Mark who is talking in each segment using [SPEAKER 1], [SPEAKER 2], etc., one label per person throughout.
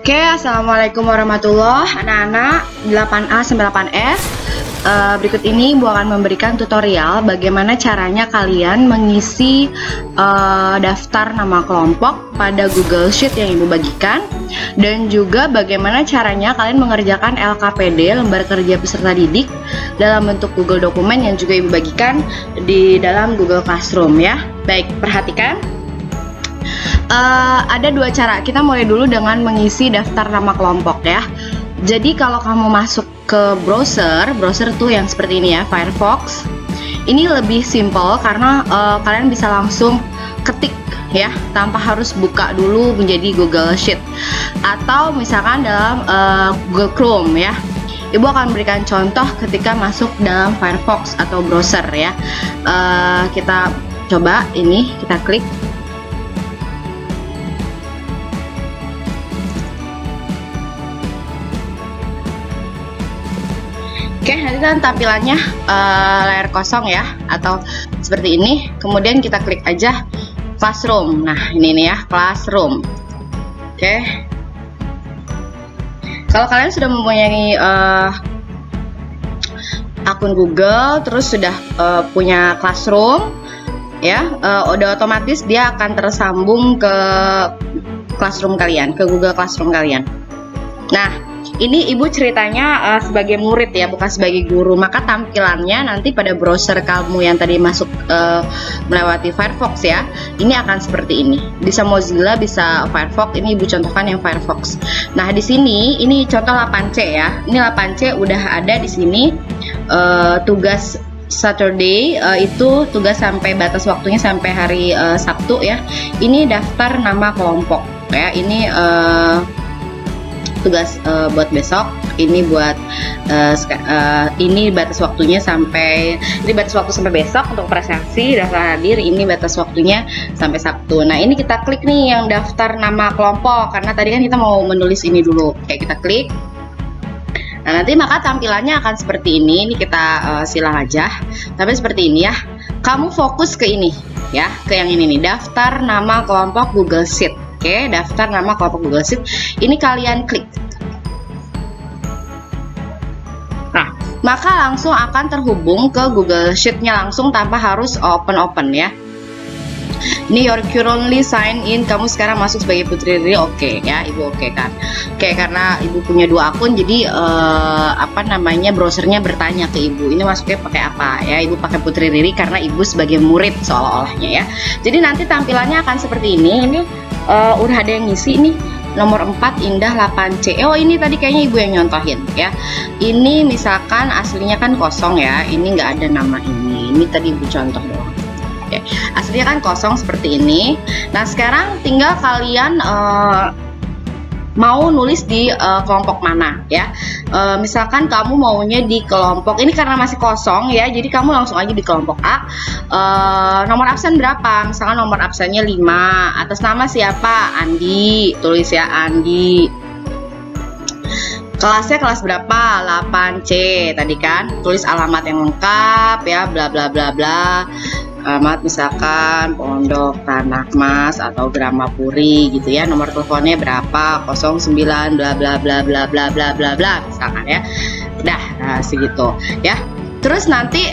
[SPEAKER 1] Oke, assalamualaikum warahmatullahi anak-anak 8A sampai 8F. Berikut ini Ibu akan memberikan tutorial bagaimana caranya kalian mengisi daftar nama kelompok pada Google Sheet yang Ibu bagikan, dan juga bagaimana caranya kalian mengerjakan LKPD, lembar kerja peserta didik, dalam bentuk Google dokumen yang juga Ibu bagikan di dalam Google Classroom ya. Baik, perhatikan. Ada dua cara. Kita mulai dulu dengan mengisi daftar nama kelompok ya. Jadi kalau kamu masuk ke browser tuh yang seperti ini ya, Firefox. Ini lebih simple karena kalian bisa langsung ketik ya, tanpa harus buka dulu menjadi Google Sheet. Atau misalkan dalam Google Chrome ya. Ibu akan berikan contoh ketika masuk dalam Firefox atau browser ya. Kita coba ini, kita klik. Oke, nanti kan tampilannya layar kosong ya, atau seperti ini. Kemudian kita klik aja Classroom. Nah, ini nih ya, Classroom. Oke. Kalau kalian sudah mempunyai akun Google, terus sudah punya Classroom, ya, udah otomatis dia akan tersambung ke Classroom kalian, ke Google Classroom kalian. Nah, ini Ibu ceritanya sebagai murid ya, bukan sebagai guru. Maka tampilannya nanti pada browser kamu yang tadi masuk melewati Firefox ya, ini akan seperti ini. Bisa Mozilla, bisa Firefox. Ini Ibu contohkan yang Firefox. Nah, di sini ini contoh 8C ya. Ini 8C udah ada di sini. Tugas Saturday itu tugas sampai batas waktunya sampai hari Sabtu ya. Ini daftar nama kelompok ya. Ini tugas buat besok. Ini buat ini batas waktunya sampai besok untuk presensi daftar hadir. Ini batas waktunya sampai Sabtu. Nah, ini kita klik nih yang daftar nama kelompok, karena tadi kan kita mau menulis ini dulu. Oke, kita klik. Nah, nanti maka tampilannya akan seperti ini. Ini kita silang aja. Tapi seperti ini ya. Kamu fokus ke ini ya, ke yang ini nih, daftar nama kelompok Google Sheet. Oke, daftar nama kelompok Google Sheet. Ini kalian klik. Nah, maka langsung akan terhubung ke Google Sheet-nya langsung tanpa harus open ya. Ini you're currently sign in. Kamu sekarang masuk sebagai Putri Riri. Oke ya, Ibu oke kan? Oke, karena Ibu punya dua akun, jadi browsernya bertanya ke Ibu, ini masuknya pakai apa ya? Ibu pakai Putri Riri karena Ibu sebagai murid seolah-olahnya ya. Jadi nanti tampilannya akan seperti ini. Ini udah ada yang ngisi nih, nomor 4 Indah 8C. Oh, ini tadi kayaknya Ibu yang nyontohin ya. Ini misalkan aslinya kan kosong ya, ini nggak ada nama ini. Ini tadi Ibu contoh doang. Oke, aslinya kan kosong seperti ini. Nah, sekarang tinggal kalian mau nulis di kelompok mana ya. Misalkan kamu maunya di kelompok ini karena masih kosong ya, jadi kamu langsung aja di kelompok A. Nomor absen berapa? Misalkan nomor absennya 5. Atas nama siapa? Andi. Tulis ya, Andi. Kelasnya kelas berapa? 8C tadi kan. Tulis alamat yang lengkap ya, bla bla bla bla. Alamat misalkan Pondok Tanah Mas atau Gramapuri gitu ya. Nomor teleponnya berapa? 09 bla bla bla bla bla bla bla bla misalkan ya. Udah, nah, segitu ya. Terus nanti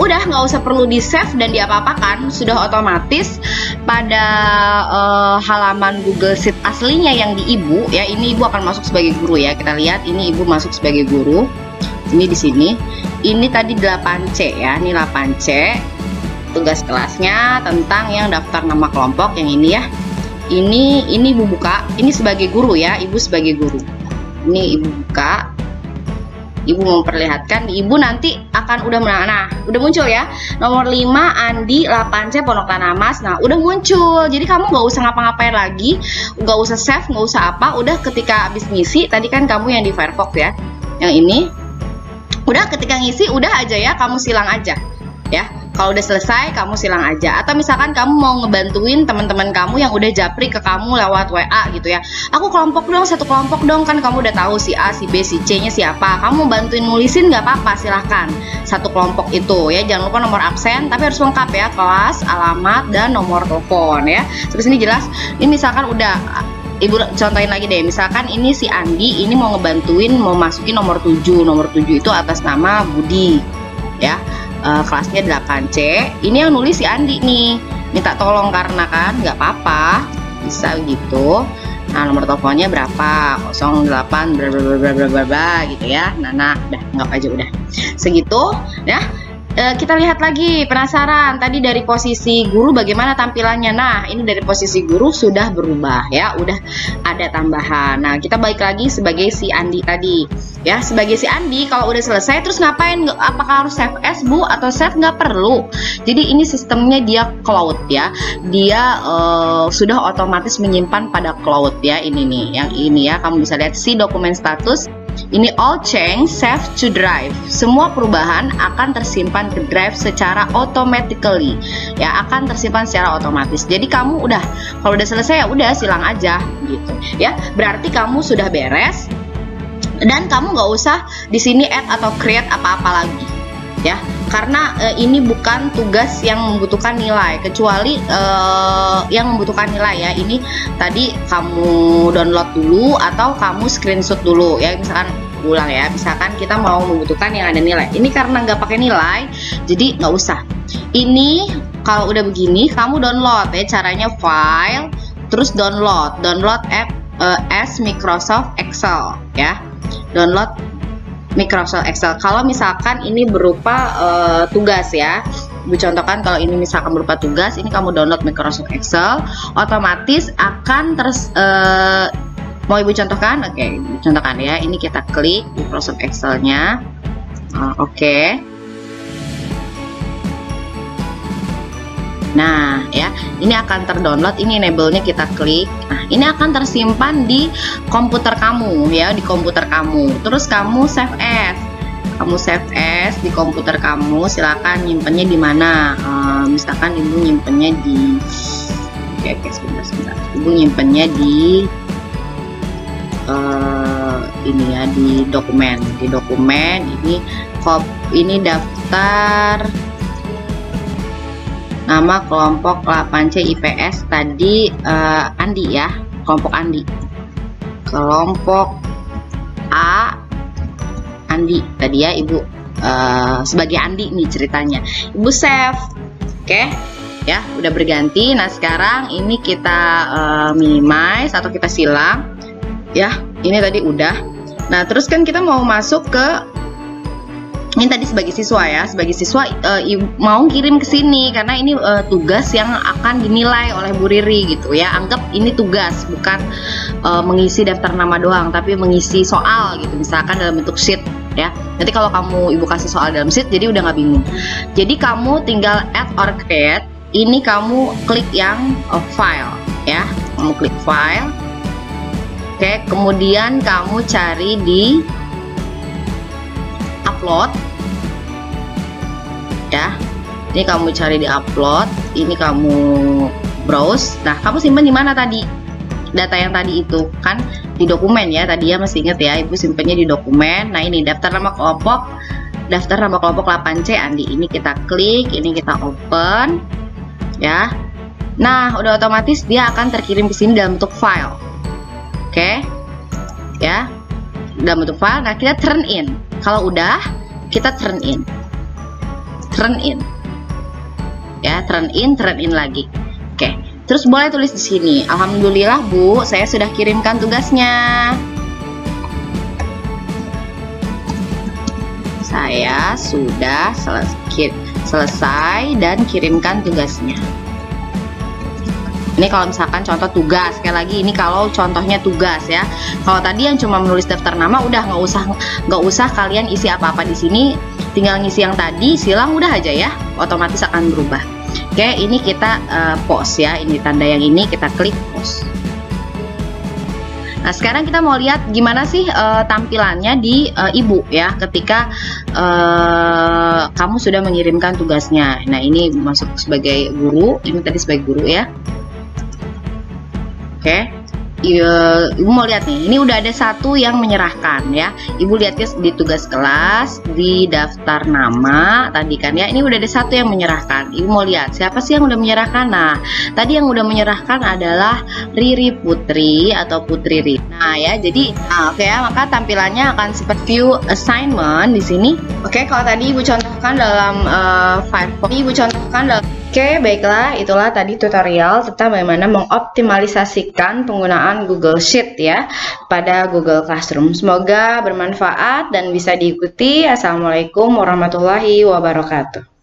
[SPEAKER 1] udah nggak usah perlu di save dan diapa-apakan, sudah otomatis pada halaman Google Sheet aslinya yang di Ibu ya. Ini Ibu akan masuk sebagai guru ya. Kita lihat ini Ibu masuk sebagai guru. Ini di sini. Ini tadi 8C ya. Ini 8C. Tugas kelasnya tentang yang daftar nama kelompok yang ini ya. Ini Ibu buka. Ini sebagai guru ya. Ibu sebagai guru. Ini Ibu buka. Ibu memperlihatkan, Ibu nanti akan udah udah muncul ya. Nomor 5 Andi 8C Pondok Tanah Mas. Nah, udah muncul. Jadi kamu nggak usah ngapa-ngapain lagi, nggak usah save, nggak usah apa. Udah ketika habis ngisi, tadi kan kamu yang di Firefox ya. Yang ini udah ketika ngisi udah aja ya, kamu silang aja ya. Kalau udah selesai kamu silang aja. Atau misalkan kamu mau ngebantuin teman-teman kamu yang udah japri ke kamu lewat WA gitu ya. Aku kelompok dong, satu kelompok dong, kan kamu udah tahu si A, si B, si C-nya siapa. Kamu bantuin nulisin nggak apa-apa, silahkan. Satu kelompok itu ya. Jangan lupa nomor absen, tapi harus lengkap ya, kelas, alamat, dan nomor telepon ya. Sampai sini jelas. Ini misalkan udah Ibu contohin lagi deh, misalkan ini si Andi ini mau ngebantuin mau masukin nomor 7. Nomor 7 itu atas nama Budi ya. Kelasnya 8C. Ini yang nulis si Andi nih. Minta tolong karena kan nggak apa-apa. Bisa gitu. Nah, nomor teleponnya berapa? 08 bla gitu ya. Nah, udah nggak aja udah. Segitu ya. Kita lihat lagi, penasaran tadi dari posisi guru bagaimana tampilannya. Nah, ini dari posisi guru sudah berubah ya, udah ada tambahan. Nah, kita balik lagi sebagai si Andi tadi ya. Sebagai si Andi, kalau udah selesai terus ngapain? Apakah harus save as Bu atau save? Nggak perlu. Jadi ini sistemnya dia cloud ya, dia sudah otomatis menyimpan pada cloud ya. Ini nih, yang ini ya, kamu bisa lihat si dokumen status. Ini all change save to drive. Semua perubahan akan tersimpan ke drive secara automatically. Ya, akan tersimpan secara otomatis. Jadi kamu udah, kalau udah selesai ya udah silang aja gitu. Ya, berarti kamu sudah beres dan kamu nggak usah di sini add atau create apa-apa lagi. Ya, karena ini bukan tugas yang membutuhkan nilai, kecuali yang membutuhkan nilai ya. Ini tadi kamu download dulu atau kamu screenshot dulu ya. Misalkan ulang ya, misalkan kita mau membutuhkan yang ada nilai. Ini karena nggak pakai nilai, jadi nggak usah. Ini kalau udah begini, kamu download ya. Caranya file, terus download app as Microsoft Excel ya. Download Microsoft Excel. Kalau misalkan ini berupa tugas ya, Ibu contohkan kalau ini misalkan berupa tugas, ini kamu download Microsoft Excel, otomatis akan mau Ibu contohkan? Oke, Ibu contohkan ya. Ini kita klik Microsoft Excel-nya. Oke. Nah ya, ini akan terdownload, ini enable-nya kita klik. Nah, ini akan tersimpan di komputer kamu ya, di komputer kamu. Terus kamu save as. Kamu save as di komputer kamu, silakan nyimpennya di mana. Misalkan Ibu nyimpennya di sebentar. Ibu nyimpennya di ini ya, di dokumen. Di dokumen ini daftar nama kelompok 8C IPS tadi Andi ya, kelompok Andi, kelompok A Andi tadi ya Ibu, sebagai Andi nih ceritanya. Ibu save, oke ya, udah berganti. Nah sekarang ini kita minimize atau kita silang ya, ini tadi udah. Nah terus kan kita mau masuk ke ini tadi sebagai siswa ya, sebagai siswa mau kirim ke sini karena ini tugas yang akan dinilai oleh Bu Riri gitu ya. Anggap ini tugas, bukan mengisi daftar nama doang, tapi mengisi soal gitu, misalkan dalam bentuk sheet ya. Nanti kalau kamu Ibu kasih soal dalam sheet, jadi udah nggak bingung. Jadi kamu tinggal add or create. Ini kamu klik yang file ya, kamu klik file. Oke, kemudian kamu cari di upload ya. Ini kamu cari di upload, ini kamu browse. Nah, kamu simpan di mana tadi? Data yang tadi itu kan di dokumen ya. Tadi ya masih inget ya, Ibu simpannya di dokumen. Nah, ini daftar nama kelompok 8C Andi. Ini kita klik, ini kita open ya. Nah, udah otomatis dia akan terkirim ke sini dalam bentuk file. Oke. Ya. Dalam bentuk file. Nah, kita turn in. Kalau udah, kita turn in. Turn in. Ya, turn in lagi. Oke. Terus boleh tulis di sini, alhamdulillah Bu, saya sudah kirimkan tugasnya. Saya sudah selesai dan kirimkan tugasnya. Ini kalau misalkan contoh tugas, sekali lagi ini kalau contohnya tugas ya. Kalau tadi yang cuma menulis daftar nama, udah nggak usah kalian isi apa-apa di sini, tinggal ngisi yang tadi, silang udah aja ya, otomatis akan berubah. Oke, ini kita post ya, ini tanda yang ini kita klik post. Nah sekarang kita mau lihat gimana sih tampilannya di Ibu ya, ketika kamu sudah mengirimkan tugasnya. Nah ini masuk sebagai guru, ini tadi sebagai guru ya. Oke, Ibu mau lihat nih, ini udah ada satu yang menyerahkan ya. Ibu lihat guys di tugas kelas, di daftar nama tadi kan ya, ini udah ada satu yang menyerahkan. Ibu mau lihat siapa sih yang udah menyerahkan. Nah, tadi yang udah menyerahkan adalah Riri Putri atau Putri Riri. Nah ya, jadi oke ya, maka tampilannya akan seperti view assignment di sini. Oke, kalau tadi Ibu contohkan dalam Firefox, Ibu contohkan dalam. Oke, baiklah, itulah tadi tutorial tentang bagaimana mengoptimalisasikan penggunaan Google Sheet ya pada Google Classroom. Semoga bermanfaat dan bisa diikuti. Assalamualaikum warahmatullahi wabarakatuh.